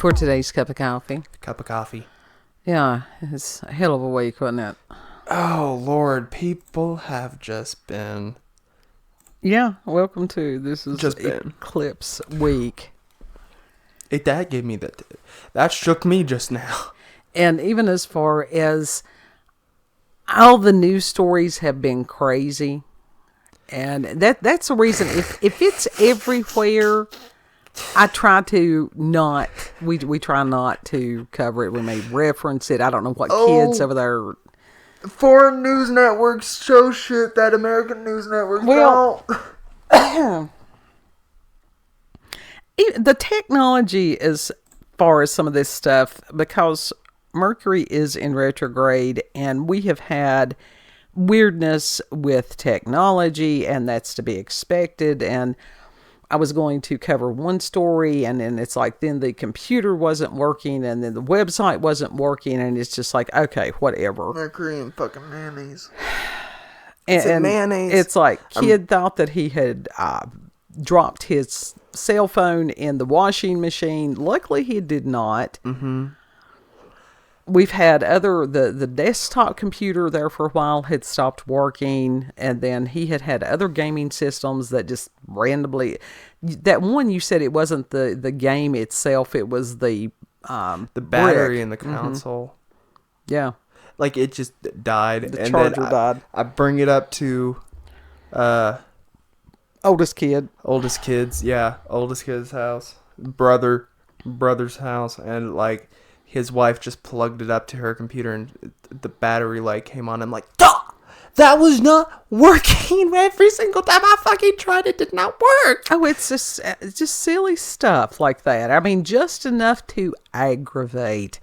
for today's cup of coffee. Cup of coffee. Yeah, it's a hell of a week, wasn't it? Oh, Lord. People have just been... Yeah, welcome to this is Just been. Eclipse Week. That gave me that... That shook me just now. And even as far as all the news stories have been crazy. And that's the reason, if it's everywhere, I try to not, we try not to cover it. We may reference it. I don't know what kids over there... Foreign news networks show shit that American news networks don't. The technology as far as some of this stuff, because Mercury is in retrograde and we have had weirdness with technology, and that's to be expected. And I was going to cover one story, and then it's like, then the computer wasn't working, and then the website wasn't working, and it's just like, okay, whatever. Mercury and fucking mayonnaise. And mayonnaise. It's like, kid thought that he had dropped his cell phone in the washing machine. Luckily, he did not. Mm-hmm. We've had the desktop computer there for a while had stopped working, and then he had other gaming systems that just randomly, that one you said it wasn't the game itself, it was the battery brick in the console. Mm-hmm. Yeah. Like it just died. The charger died. I bring it up to oldest kid's house, brother's house, and like his wife just plugged it up to her computer, and the battery light came on. I'm like, duh! That was not working. Every single time I fucking tried, it did not work. Oh, it's just silly stuff like that. I mean, just enough to aggravate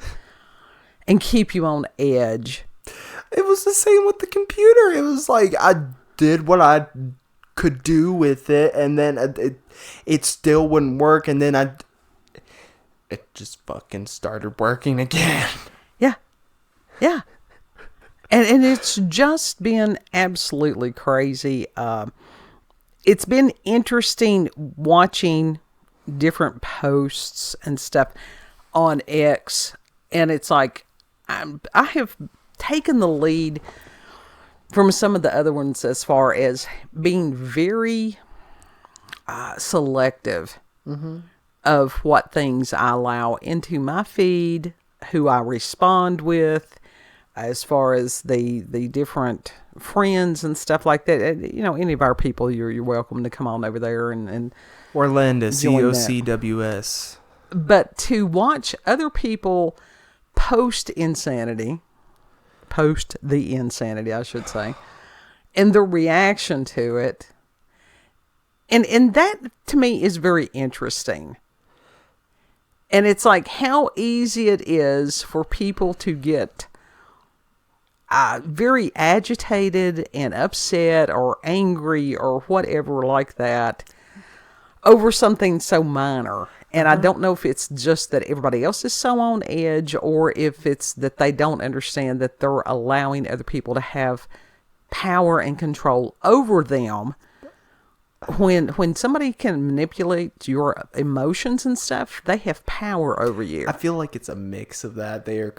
and keep you on edge. It was the same with the computer. It was like I did what I could do with it, and then it still wouldn't work, and then it just fucking started working again. Yeah. And it's just been absolutely crazy. It's been interesting watching different posts and stuff on X, and it's like I have taken the lead from some of the other ones as far as being very selective of what things I allow into my feed, who I respond with, as far as the different friends and stuff like that. You know, any of our people, you're welcome to come on over there and Orlando, COCWS. But to watch other people post the insanity, I should say, and the reaction to it, and that to me is very interesting. And it's like how easy it is for people to get very agitated and upset or angry or whatever like that over something so minor. And I don't know if it's just that everybody else is so on edge, or if it's that they don't understand that they're allowing other people to have power and control over them. When somebody can manipulate your emotions and stuff, they have power over you. I feel like it's a mix of that. They are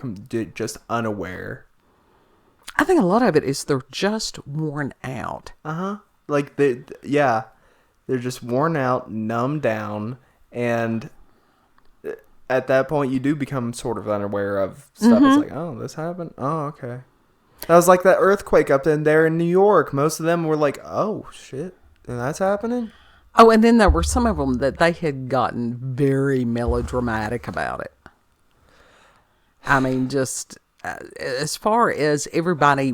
just unaware. I think a lot of it is they're just worn out. Like they're just worn out, numbed down, and at that point you do become sort of unaware of stuff. It's like, oh, this happened? Oh, okay. That was like that earthquake up there in New York. Most of them were like, oh, shit. And that's happening? Oh, and then there were some of them that they had gotten very melodramatic about it. I mean, just as far as everybody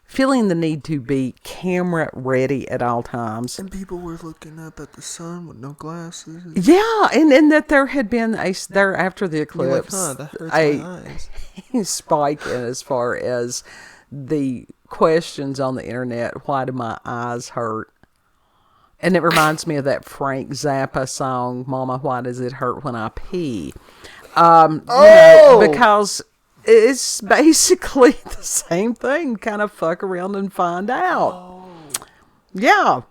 feeling the need to be camera ready at all times. And people were looking up at the sun with no glasses. Yeah, and that there had been there after the eclipse, that hurts my eyes. A spike in as far as the questions on the internet. Why do my eyes hurt? And it reminds me of that Frank Zappa song, Mama, Why Does It Hurt When I Pee? Because it's basically the same thing. Kind of fuck around and find out. Yeah.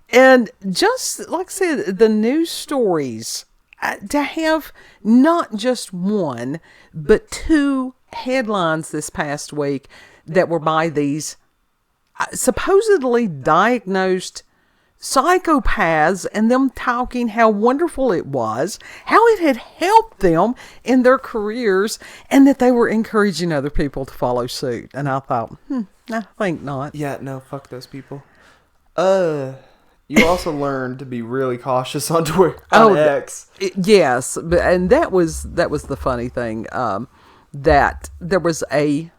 And just like I said, the news stories, to have not just one, but two headlines this past week that were by these supposedly diagnosed psychopaths, and them talking how wonderful it was, how it had helped them in their careers, and that they were encouraging other people to follow suit. And I thought, I think not. Yeah, no, fuck those people. You also learned to be really cautious on Twitter, on X. Yes, and that was the funny thing, that there was a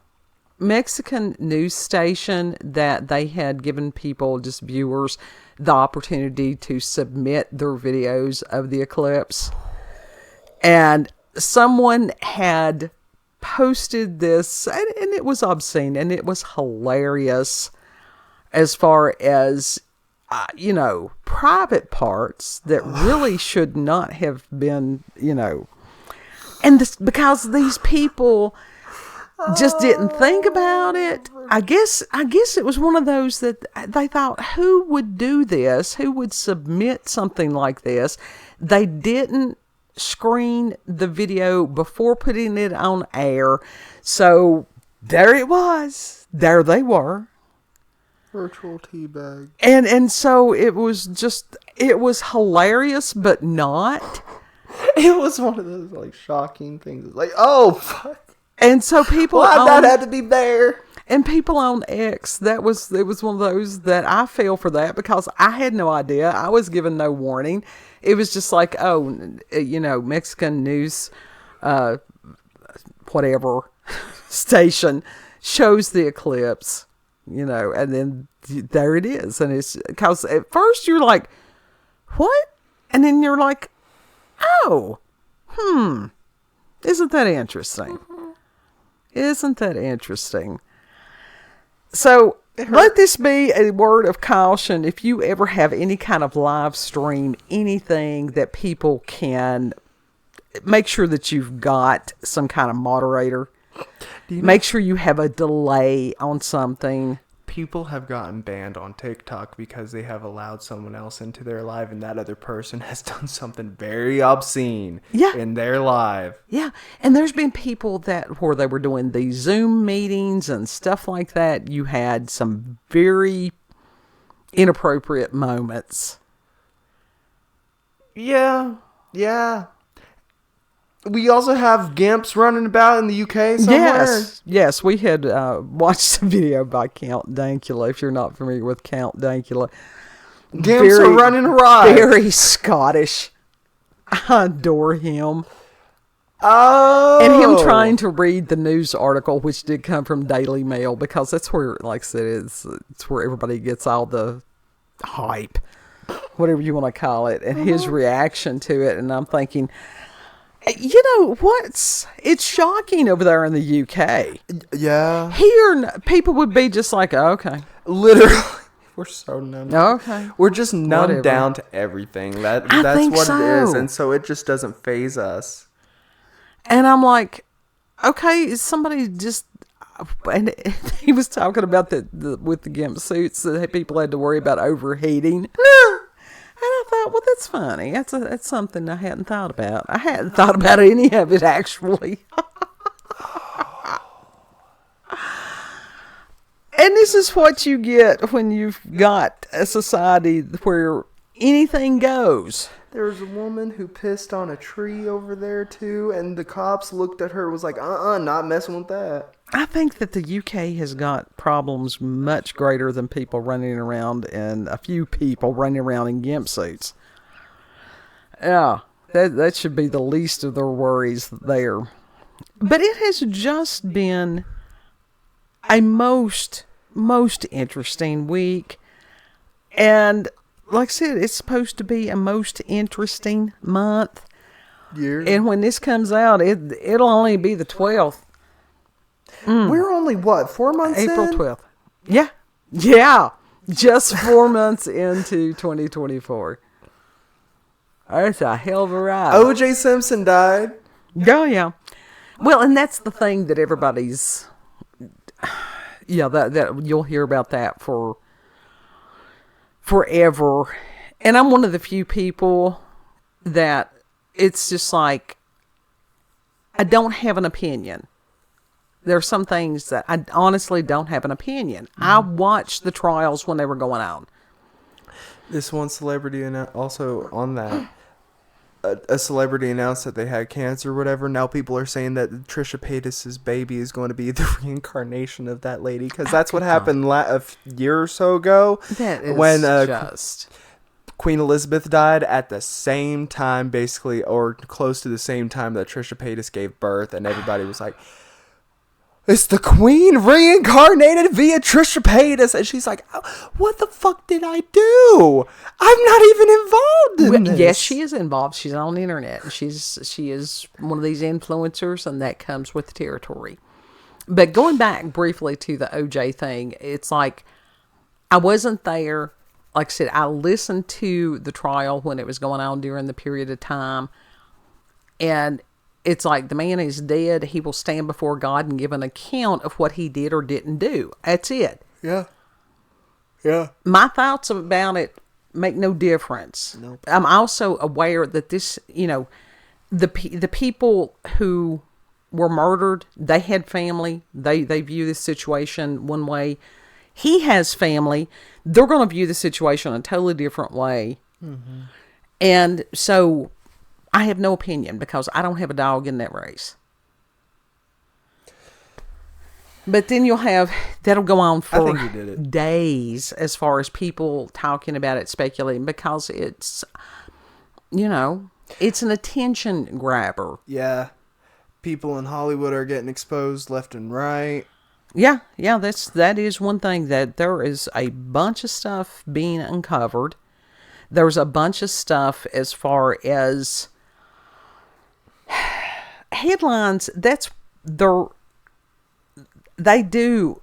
Mexican news station that they had given people, just viewers, the opportunity to submit their videos of the eclipse. And someone had posted this, and it was obscene, and it was hilarious as far as, private parts that really should not have been, and this, because these people just didn't think about it. I guess it was one of those that they thought, who would do this? Who would submit something like this? They didn't screen the video before putting it on air. So there it was. There they were. Virtual teabag. And so it was hilarious, but not. It was one of those like shocking things. Like, oh fuck. And so people that had to be there. And people on X, it was one of those that I fell for that because I had no idea. I was given no warning. It was just like, Mexican news, whatever station shows the eclipse, and then there it is. And it's because at first you're like, what? And then you're like, oh, isn't that interesting? Isn't that interesting? So let this be a word of caution. If you ever have any kind of live stream, anything that people can, make sure that you've got some kind of moderator. Make sure you have a delay on something. People have gotten banned on TikTok because they have allowed someone else into their live, and that other person has done something very obscene in their live. Yeah, and there's been people where they were doing these Zoom meetings and stuff like that. You had some very inappropriate moments. Yeah. We also have Gimps running about in the UK somewhere. Yes, we had watched a video by Count Dankula. If you're not familiar with Count Dankula, Gimps are running riot. Very Scottish. I adore him. Oh, and him trying to read the news article, which did come from Daily Mail, because that's where, like I said, it's where everybody gets all the hype, whatever you want to call it, and his reaction to it. And I'm thinking, it's shocking over there in the UK. Yeah. Here, people would be just like, okay. Literally. We're so numbed. Okay. We're just numbed down to everything. That's what it is. And so it just doesn't faze us. And I'm like, okay, somebody just... And he was talking about with the GIMP suits that people had to worry about overheating. And I thought, well, that's funny. That's something I hadn't thought about. I hadn't thought about any of it, actually. And this is what you get when you've got a society where anything goes. There was a woman who pissed on a tree over there, too, and the cops looked at her and was like, not messing with that. I think that the UK has got problems much greater than people running around, and a few people running around in GIMP suits. Yeah, that should be the least of their worries there. But it has just been a most interesting week. And like I said, it's supposed to be a most interesting month. Yeah. And when this comes out, it'll only be the 12th. We're only, 4 months April in? 12th. Yeah. Yeah. Just 4 months into 2024. That's a hell of a ride. O.J. Simpson died. Oh, yeah. Well, and that's the thing that everybody's... Yeah, that you'll hear about that for forever. And I'm one of the few people that it's just like, I don't have an opinion. There are some things that I honestly don't have an opinion. I watched the trials when they were going on. This one celebrity, and also on that, a celebrity announced that they had cancer or whatever. Now people are saying that Trisha Paytas' baby is going to be the reincarnation of that lady, because that's what happened a year or so ago. That is when just... Queen Elizabeth died at the same time, basically, or close to the same time that Trisha Paytas gave birth, and everybody was like, it's the Queen reincarnated via Trisha Paytas. And she's like, what the fuck did I do? I'm not even involved in this. Yes, she is involved. She's on the internet. She is one of these influencers, and that comes with the territory. But going back briefly to the OJ thing, it's like, I wasn't there. Like I said, I listened to the trial when it was going on during the period of time. And it's like, the man is dead. He will stand before God and give an account of what he did or didn't do. That's it. Yeah. Yeah. My thoughts about it make no difference. Nope. I'm also aware that this, the people who were murdered, they had family. They view this situation one way. He has family. They're going to view the situation in a totally different way. Mm-hmm. And so I have no opinion because I don't have a dog in that race. But then that'll go on for days as far as people talking about it, speculating, because it's, it's an attention grabber. Yeah. People in Hollywood are getting exposed left and right. Yeah, that is one thing, that there is a bunch of stuff being uncovered. There's a bunch of stuff as far as headlines. They do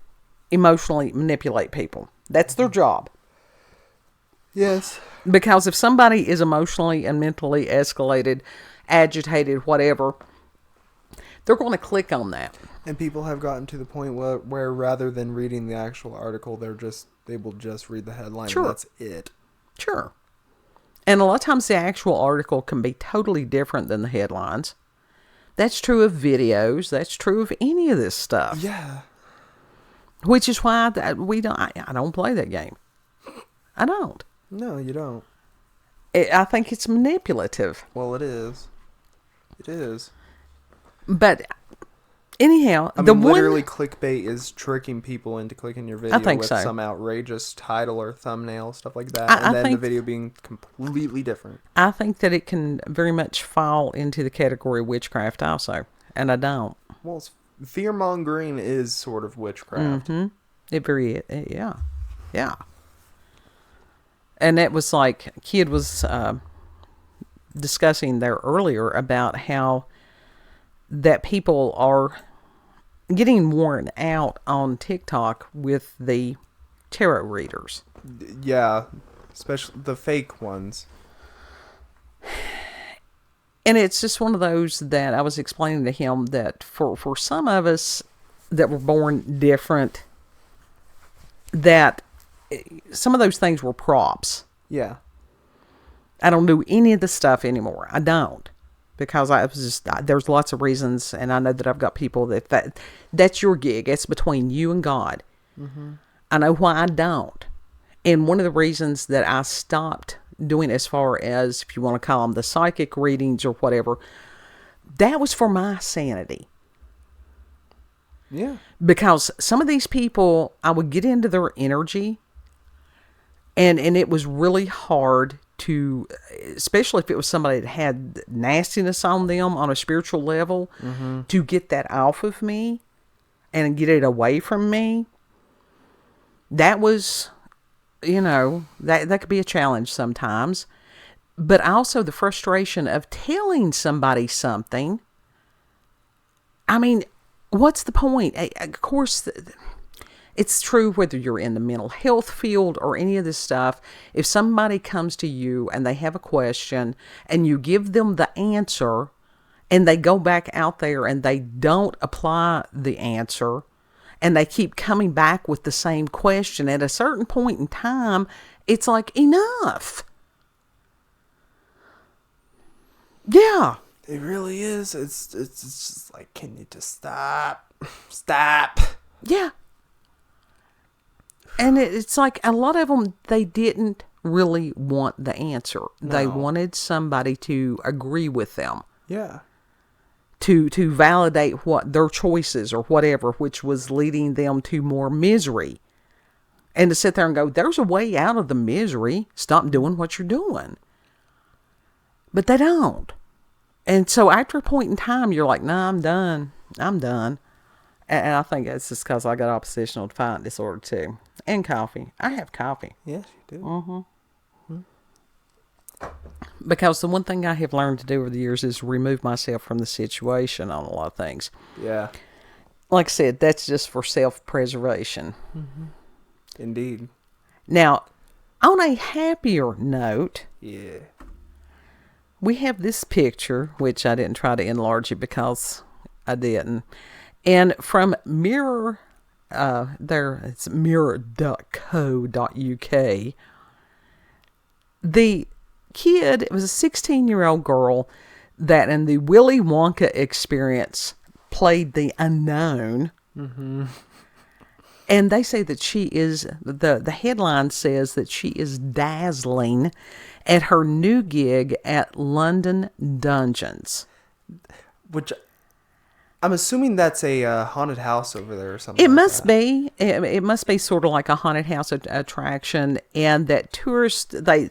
emotionally manipulate people. That's their job. Yes. Because if somebody is emotionally and mentally escalated, agitated, whatever, they're going to click on that. And people have gotten to the point where rather than reading the actual article, they will just read the headline. Sure. And that's it. Sure. And a lot of times the actual article can be totally different than the headlines. That's true of videos. That's true of any of this stuff. Yeah. Which is why I don't play that game. I don't. No, you don't. I think it's manipulative. Well, it is. It is. But anyhow, literally clickbait is tricking people into clicking your video with so. some outrageous title or thumbnail, stuff like that, and then the video being completely different. I think that it can very much fall into the category of witchcraft also, and I don't. Well, fear-mongering is sort of witchcraft. Mm-hmm. Yeah. And that was like, Kid was discussing there earlier about how that people are getting worn out on TikTok with the tarot readers. Yeah, especially the fake ones. And it's just one of those that I was explaining to him that for some of us that were born different, that some of those things were props. Yeah. I don't do any of the stuff anymore. I don't. Because there's lots of reasons, and I know that I've got people that's your gig. It's between you and God. Mm-hmm. I know why I don't. And one of the reasons that I stopped doing, as far as, if you want to call them the psychic readings or whatever, that was for my sanity. Yeah. Because some of these people, I would get into their energy, and it was really hard to, especially if it was somebody that had nastiness on them on a spiritual level, to get that off of me and get it away from me. That was, that could be a challenge sometimes. But also the frustration of telling somebody something. I mean, what's the point? Of course, it's true whether you're in the mental health field or any of this stuff. If somebody comes to you and they have a question and you give them the answer and they go back out there and they don't apply the answer and they keep coming back with the same question, at a certain point in time, It's like, enough. Yeah. It really is. It's just like, can you just stop? Stop. Yeah. And it's like a lot of them, they didn't really want the answer. They No. wanted somebody to agree with them, Yeah. to validate what their choices or whatever, which was leading them to more misery. And to sit there and go, there's a way out of the misery. Stop doing what you're doing. But they don't. And so after a point in time, you're like, nah, I'm done. I'm done. And I think it's just because I got oppositional defiant disorder too. And coffee. I have coffee. Yes, you do. Because the one thing I have learned to do over the years is remove myself from the situation on a lot of things. Yeah. Like I said, that's just for self-preservation. Indeed. Now, on a happier note, Yeah. we have this picture, which I didn't try to enlarge it because I didn't. And from Mirror, it's mirror.co.uk. The kid, it was a 16-year-old girl that in the Willy Wonka experience played the unknown. And they say that she is, the headline says that she is dazzling at her new gig at London Dungeons. Which I'm assuming that's a haunted house over there or something. It like must that. be. It must be sort of like a haunted house attraction, and that tourists they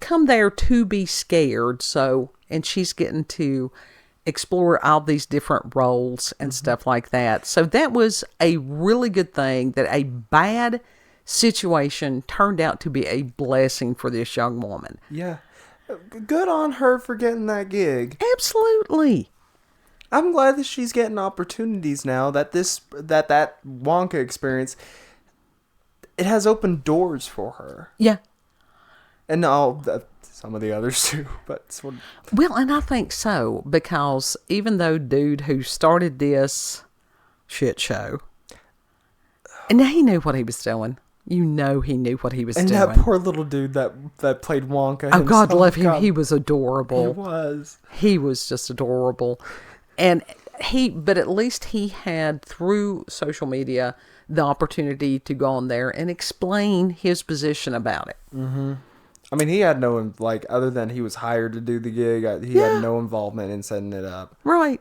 come there to be scared. So, and she's getting to explore all these different roles and stuff like that. So that was a really good thing. That a bad situation turned out to be a blessing for this young woman. Yeah. Good on her for getting that gig. Absolutely. I'm glad that she's getting opportunities now, that that Wonka experience, it has opened doors for her. Yeah. And some of the others too, but sort of, Well, and I think so, because even though dude who started this shit show, and he knew what he was doing. You know he knew what he was and doing. that poor little dude that played Wonka Oh, God himself, love him. God, He was adorable. he was. He was just adorable. And but at least he had, through social media, the opportunity to go on there and explain his position about it. I mean, he had no, like, other than he was hired to do the gig, he Yeah. had no involvement in setting it up. Right.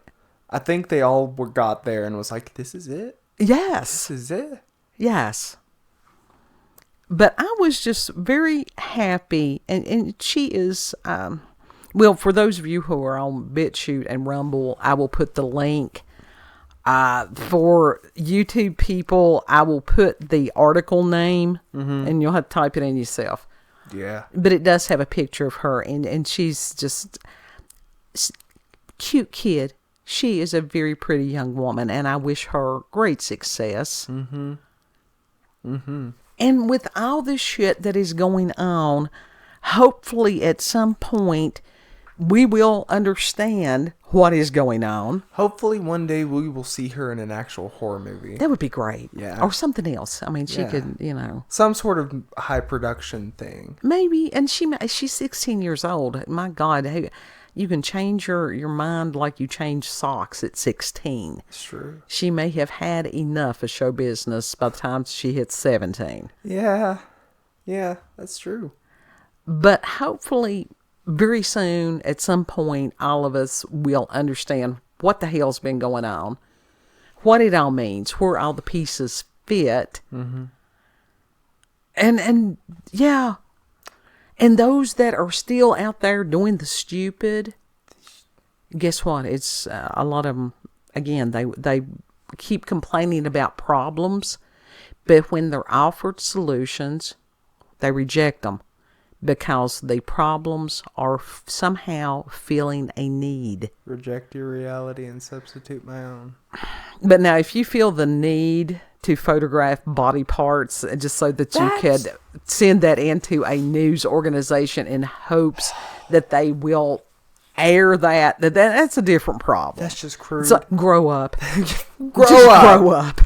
I think they all got there and was like, this is it? Yes. This is it? Yes. But I was just very happy. And she is, well, for those of you who are on BitChute and Rumble, I will put the link. For YouTube people, I will put the article name, and you'll have to type it in yourself. Yeah. But it does have a picture of her, and she's just cute kid. She is a very pretty young woman, and I wish her great success. And with all this shit that is going on, hopefully at some point we will understand what is going on. Hopefully one day we will see her in an actual horror movie. That would be great. Yeah. Or something else. I mean, she Yeah. could, Some sort of high production thing. maybe. And she's 16 years old. My God, hey, you can change your mind like you change socks at 16. It's true. She may have had enough of show business by the time she hits 17. Yeah. Yeah, that's true. But hopefully, very soon, at some point, all of us will understand what the hell's been going on, what it all means, where all the pieces fit. And yeah. And those that are still out there doing the stupid, guess what? It's a lot of them, again, they keep complaining about problems, but when they're offered solutions, they reject them because the problems are somehow feeling a need. Reject your reality and substitute my own. But now, if you feel the need to photograph body parts just so that you could send that into a news organization in hopes that they will air that's a different problem. That's just crude. So, grow up. Grow Just up. grow up.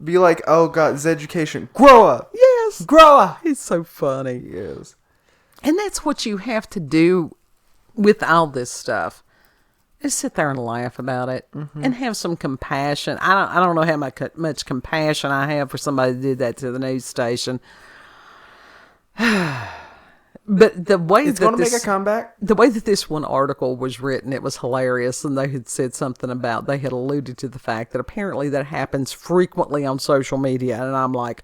Be like, oh God, it's education. Grow up. Yes. Grow up. It's so funny. Yes. And that's what you have to do with all this stuff. Just sit there and laugh about it and have some compassion. I don't know how much compassion I have for somebody that did that to the news station. But the way It's going to make a comeback. the way that this one article was written, it was hilarious. And they had said something about, they had alluded to the fact that apparently that happens frequently on social media. And I'm like,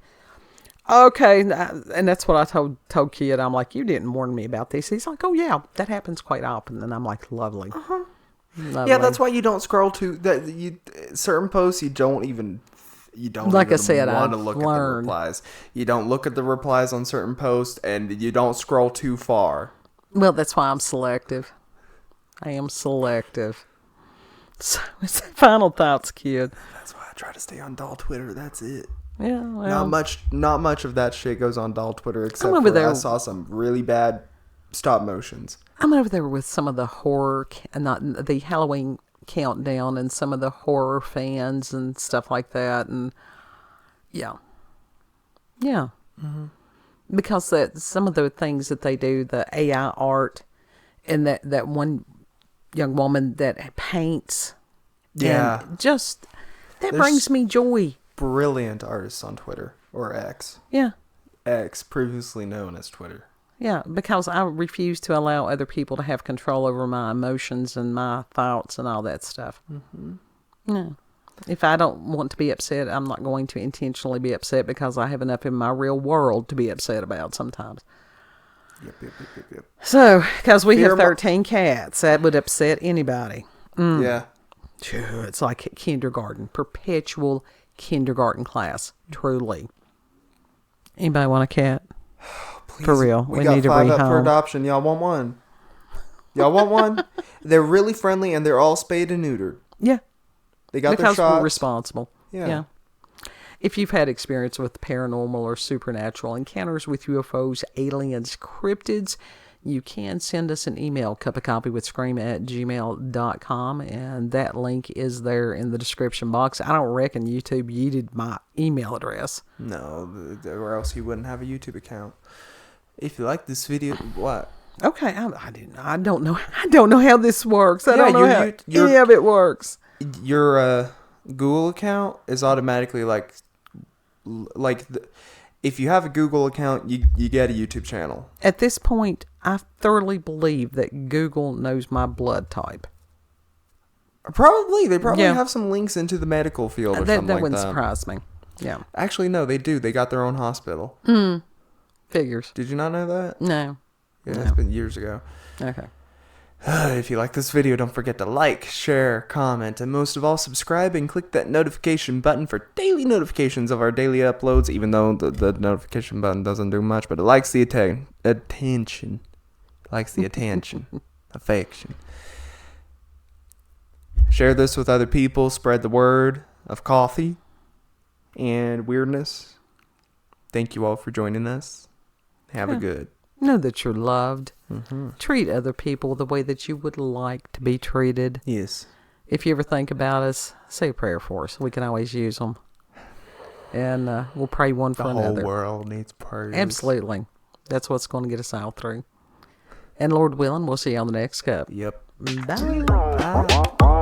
okay. And that's what I told Kid. I'm like, you didn't warn me about this. He's like, oh yeah, that happens quite often. And I'm like, lovely. Lovely. Yeah, that's why you don't scroll to that. Certain posts you don't Like I even said, want to I've look at the learned. replies. You don't look at the replies on certain posts, and you don't scroll too far. Well, that's why I'm selective. I am selective. So, final thoughts, Kid. That's why I try to stay on doll Twitter. That's it. Yeah, well, Not much of that shit goes on doll Twitter, except over for there. I saw some really bad stop motions. I'm over there with some of the horror, not the Halloween countdown, and some of the horror fans and stuff like that, and yeah, because some of the things that they do, the AI art, and that one young woman that paints, Yeah. and just that There's- brings me joy. Brilliant artists on Twitter, or X. Yeah. X, previously known as Twitter. Yeah, because I refuse to allow other people to have control over my emotions and my thoughts and all that stuff. Yeah. If I don't want to be upset, I'm not going to intentionally be upset because I have enough in my real world to be upset about sometimes. Yep. So, because we Fear have mo- 13 cats, that would upset anybody. Yeah. Phew, it's like kindergarten, perpetual kindergarten class, truly. Anybody want a cat? Please, For real, we got need to 5 up for rehome. adoption. Y'all want one? Y'all want one? They're really friendly, and they're all spayed and neutered. Yeah. They got their Because shots. we're responsible. Yeah. If you've had experience with paranormal or supernatural encounters with UFOs, aliens, cryptids, you can send us an email, cupofcoffeewithscream@gmail.com, and that link is there in the description box. I don't reckon YouTube yeeted my email address. No, or else you wouldn't have a YouTube account. If you like this video, what? Okay, I don't know. I don't know how this works. I don't know how any of it works. Your Google account is automatically if you have a Google account, you get a YouTube channel. At this point, I thoroughly believe that Google knows my blood type. They probably Yeah. have some links into the medical field or That something like wouldn't that. surprise me. Yeah, Actually, no, they do. They got their own hospital. figures. Did you not know that? No. Yeah, No. it's been years ago. Okay. If you like this video, don't forget to like, share, comment, and most of all, subscribe and click that notification button for daily notifications of our daily uploads, even though the notification button doesn't do much, but it likes the attention. Likes the attention. Affection. Share this with other people. Spread the word of coffee and weirdness. Thank you all for joining us. Have a good. Know that you're loved. Treat other people the way that you would like to be treated. Yes. If you ever think about us, say a prayer for us. We can always use them. And we'll pray one for The whole another. world needs prayers. Absolutely. That's what's going to get us out through. And Lord willing, we'll see you on the next cup. Yep. Bye. Bye.